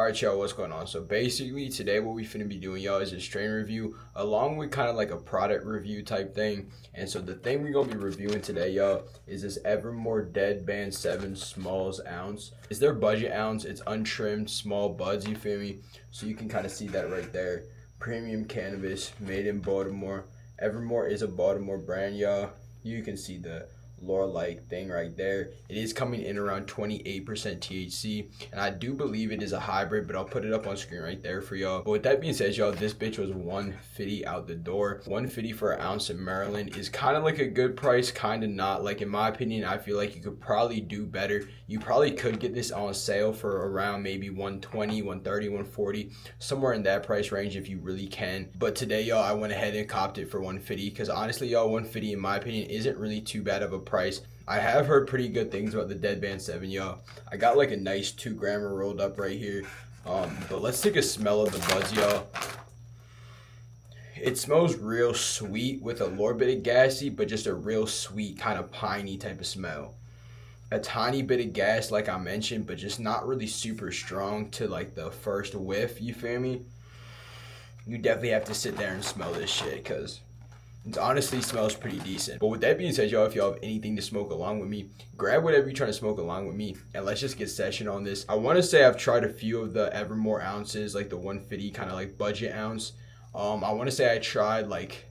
Alright y'all, what's going on? So basically today what we finna be doing y'all is a strain review along with kind of like a product review type thing. And so the thing we're gonna be reviewing today y'all is this Evermore DeadBand 7 Smalls ounce. It's their budget ounce, it's untrimmed small buds, you feel me? So you can kind of see that right there. Premium cannabis, made in Baltimore. Evermore is a Baltimore brand y'all. You can see the Laura-like thing right there. It is coming in around 28% THC, and I do believe it is a hybrid, but I'll put it up on screen right there for y'all. But with that being said, y'all, this bitch was $150 out the door. $150 for an ounce in Maryland is kind of like a good price, kind of not. Like, in my opinion, I feel like you could probably do better. You probably could get this on sale for around maybe $120, $130, $140, somewhere in that price range if you really can. But today, y'all, I went ahead and copped it for $150 because honestly, y'all, $150 in my opinion isn't really too bad of a price. I have heard pretty good things about the DeadBand 7, y'all. I got like a nice 2-grammer rolled up right here. But let's take a smell of the buds, y'all. It smells real sweet with a little bit of gassy, but just a real sweet kind of piney type of smell. A tiny bit of gas like I mentioned, but just not really super strong to like the first whiff, you feel me? You definitely have to sit there and smell this shit because it honestly smells pretty decent. But with that being said, y'all, if y'all have anything to smoke along with me, grab whatever you're trying to smoke along with me, and let's just get session on this. I want to say I've tried a few of the Evermore ounces, like the 150 kind of like budget ounce. I want to say I tried like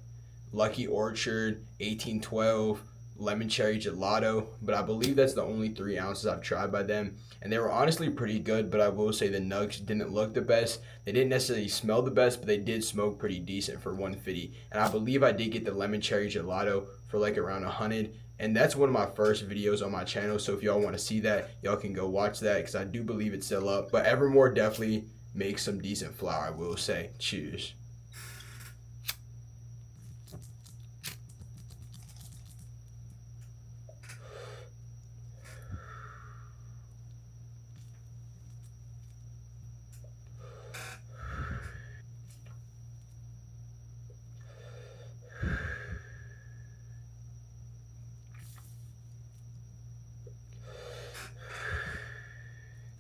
Lucky Orchard, 1812, Lemon Cherry Gelato, but I believe that's the only 3 ounces I've tried by them, and they were honestly pretty good. But I will say the nugs didn't look the best. They didn't necessarily smell the best, but they did smoke pretty decent for 150. And I believe I did get the Lemon Cherry Gelato for like around 100, and that's one of my first videos on my channel. So if y'all want to see that, y'all can go watch that because I do believe it's still up. But Evermore definitely makes some decent flower, I will say. Cheers.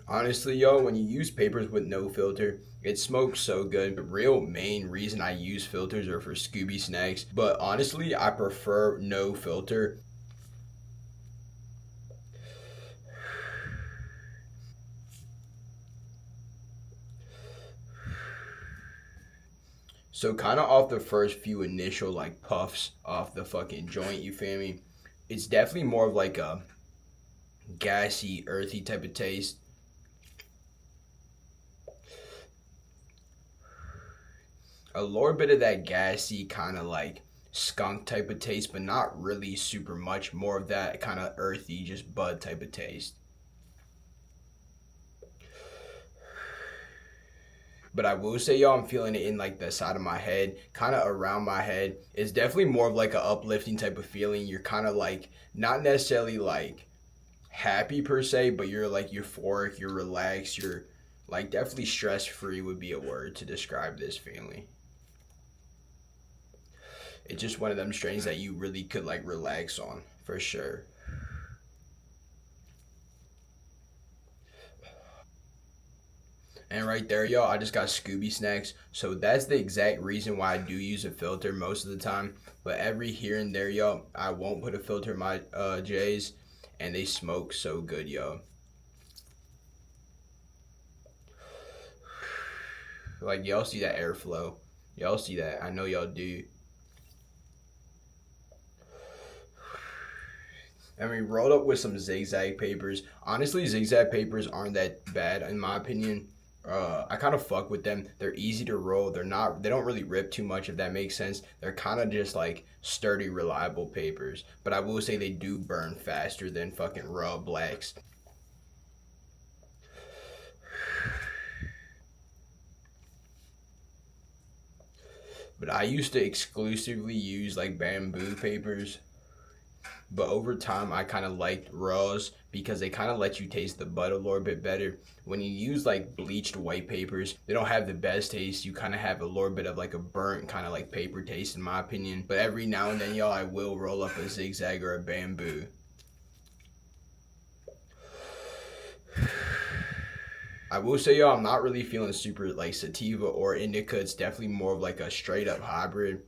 Honestly, y'all, when you use papers with no filter, it smokes so good. The real main reason I use filters are for Scooby snacks, but honestly, I prefer no filter. So kind of off the first few initial like puffs off the fucking joint, you feel me? It's definitely more of like a gassy, earthy type of taste. A little bit of that gassy kind of like skunk type of taste, but not really super much. More of that kind of earthy, just bud type of taste. But I will say, y'all, I'm feeling it in like the side of my head, kind of around my head. It's definitely more of like a uplifting type of feeling. You're kind of like not necessarily like happy per se, but you're like euphoric, you're relaxed, you're like definitely stress free would be a word to describe this feeling. It's just one of them strains that you really could like relax on for sure. And right there, y'all, I just got Scooby snacks. So that's the exact reason why I do use a filter most of the time. But every here and there, y'all, I won't put a filter in my J's, and they smoke so good, y'all. Like, y'all see that airflow. Y'all see that. I know y'all do. And we rolled up with some zigzag papers. Honestly, zigzag papers aren't that bad in my opinion. I kind of fuck with them. They're easy to roll. They don't really rip too much, if that makes sense. They're kind of just like sturdy, reliable papers. But I will say they do burn faster than fucking raw blacks. But I used to exclusively use like bamboo papers. But over time, I kind of liked raws because they kind of let you taste the bud a little bit better. When you use like bleached white papers, they don't have the best taste. You kind of have a little bit of like a burnt kind of like paper taste in my opinion. But every now and then, y'all, I will roll up a zigzag or a bamboo. I will say, y'all, I'm not really feeling super like sativa or indica. It's definitely more of like a straight up hybrid.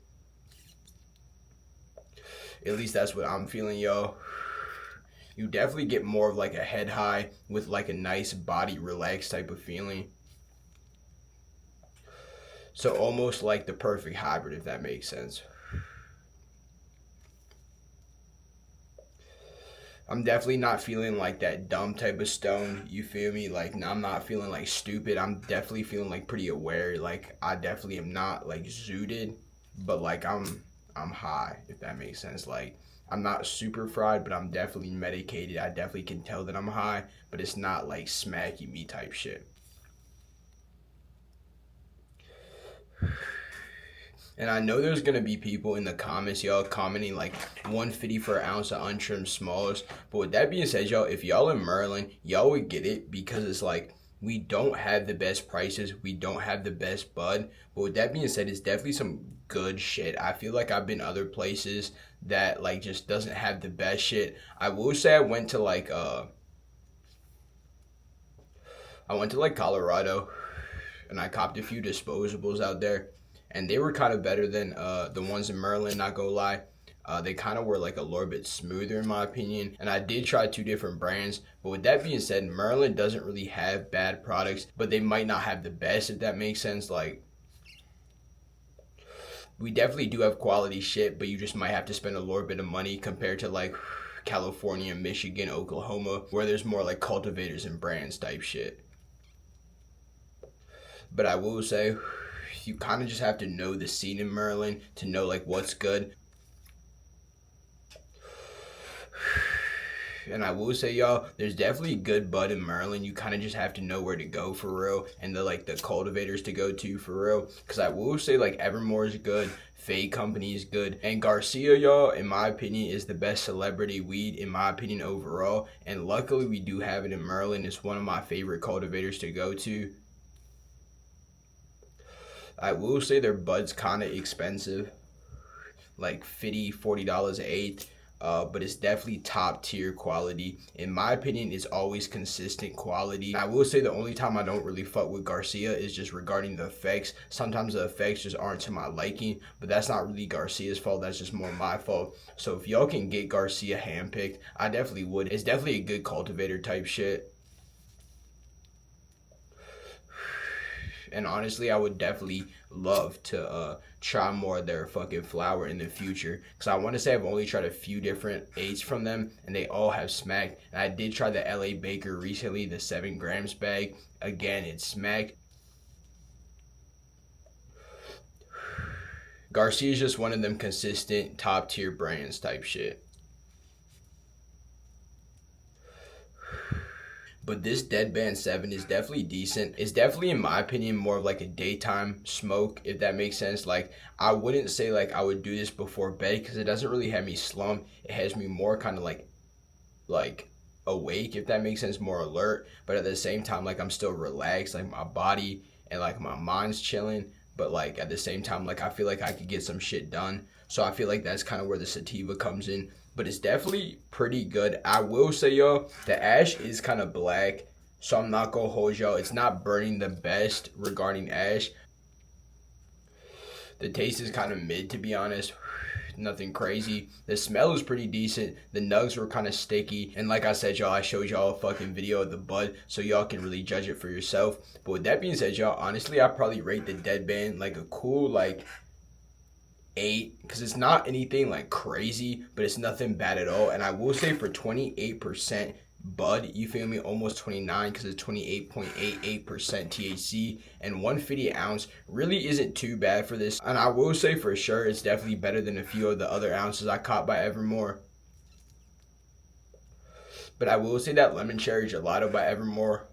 At least that's what I'm feeling, yo. You definitely get more of like a head high with like a nice body relaxed type of feeling. So almost like the perfect hybrid, if that makes sense. I'm definitely not feeling like that dumb type of stone. You feel me? Like I'm not feeling like stupid. I'm definitely feeling like pretty aware. Like I definitely am not like zooted, but like I'm high, if that makes sense. Like I'm not super fried, but I'm definitely medicated. I definitely can tell that I'm high, but it's not like smacking me type shit. And I know there's gonna be people in the comments, y'all, commenting like 150 for an ounce of untrimmed smalls. But with that being said, y'all, if y'all in Maryland, y'all would get it because it's like we don't have the best prices, we don't have the best bud. But with that being said, it's definitely some good shit. I feel like I've been other places that like just doesn't have the best shit. I will say I went to like Colorado and I copped a few disposables out there. And they were kind of better than the ones in Maryland, not gonna lie. They kind of were like a little bit smoother in my opinion. And I did try 2 different brands. But with that being said, Maryland doesn't really have bad products, but they might not have the best, if that makes sense. Like, we definitely do have quality shit, but you just might have to spend a little bit of money compared to like California, Michigan, Oklahoma, where there's more like cultivators and brands type shit. But I will say, you kind of just have to know the scene in Maryland to know like what's good. And I will say, y'all, there's definitely good bud in Maryland. You kind of just have to know where to go for real, and the cultivators to go to for real. Because I will say like Evermore is good, Fake Company is good, and Garcia, y'all, in my opinion, is the best celebrity weed in my opinion overall. And luckily we do have it in Maryland. It's one of my favorite cultivators to go to. I will say their bud's kind of expensive, like $50, $40 an eighth, but it's definitely top tier quality. In my opinion, it's always consistent quality. I will say the only time I don't really fuck with Garcia is just regarding the effects. Sometimes the effects just aren't to my liking, but that's not really Garcia's fault. That's just more my fault. So if y'all can get Garcia handpicked, I definitely would. It's definitely a good cultivator type shit. And honestly, I would definitely love to try more of their fucking flower in the future. Because I want to say I've only tried a few different eights from them, and they all have smacked. And I did try the LA Baker recently, the 7 grams bag. Again, it smacked. Garcia is just one of them consistent top tier brands type shit. But this DeadBand 7 is definitely decent. It's definitely, in my opinion, more of like a daytime smoke, if that makes sense. Like, I wouldn't say like I would do this before bed because it doesn't really have me slumped. It has me more kind of like awake, if that makes sense, more alert. But at the same time, like I'm still relaxed, like my body and like my mind's chilling. But like at the same time, like I feel like I could get some shit done. So I feel like that's kind of where the sativa comes in. But it's definitely pretty good. I will say, y'all, the ash is kind of black, so I'm not gonna hold y'all. It's not burning the best regarding ash. The taste is kind of mid, to be honest. Nothing crazy. The smell is pretty decent. The nugs were kind of sticky. And like I said, y'all, I showed y'all a fucking video of the bud, so y'all can really judge it for yourself. But with that being said, y'all, honestly, I probably rate the DeadBand like a cool, like 8, because it's not anything like crazy, but it's nothing bad at all. And I will say for 28% bud, you feel me, almost 29 because it's 28.88% THC, and 150 ounce really isn't too bad for this. And I will say for sure it's definitely better than a few of the other ounces I caught by Evermore. But I will say that lemon cherry gelato by Evermore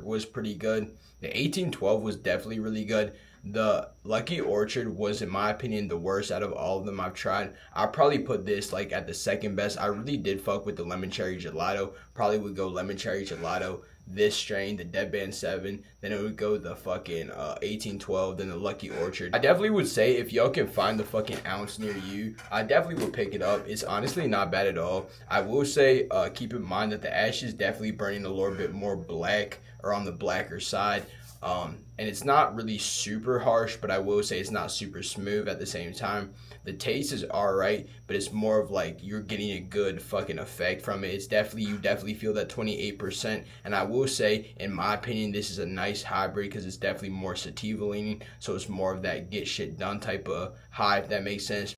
was pretty good. The 1812 was definitely really good. The Lucky Orchard was, in my opinion, the worst out of all of them I've tried. I probably put this like at the second best. I really did fuck with the lemon cherry gelato. Probably would go lemon cherry gelato, this strain, the DeadBand 7, then it would go the fucking 1812, then the Lucky Orchard. I definitely would say if y'all can find the fucking ounce near you, I definitely would pick it up. It's honestly not bad at all. I will say keep in mind that the ash is definitely burning a little bit more black, or on the blacker side. And it's not really super harsh, but I will say it's not super smooth at the same time. The taste is alright, but it's more of like you're getting a good fucking effect from it. It's definitely, you definitely feel that 28%. And I will say, in my opinion, this is a nice hybrid because it's definitely more sativa leaning. So it's more of that get shit done type of high, if that makes sense.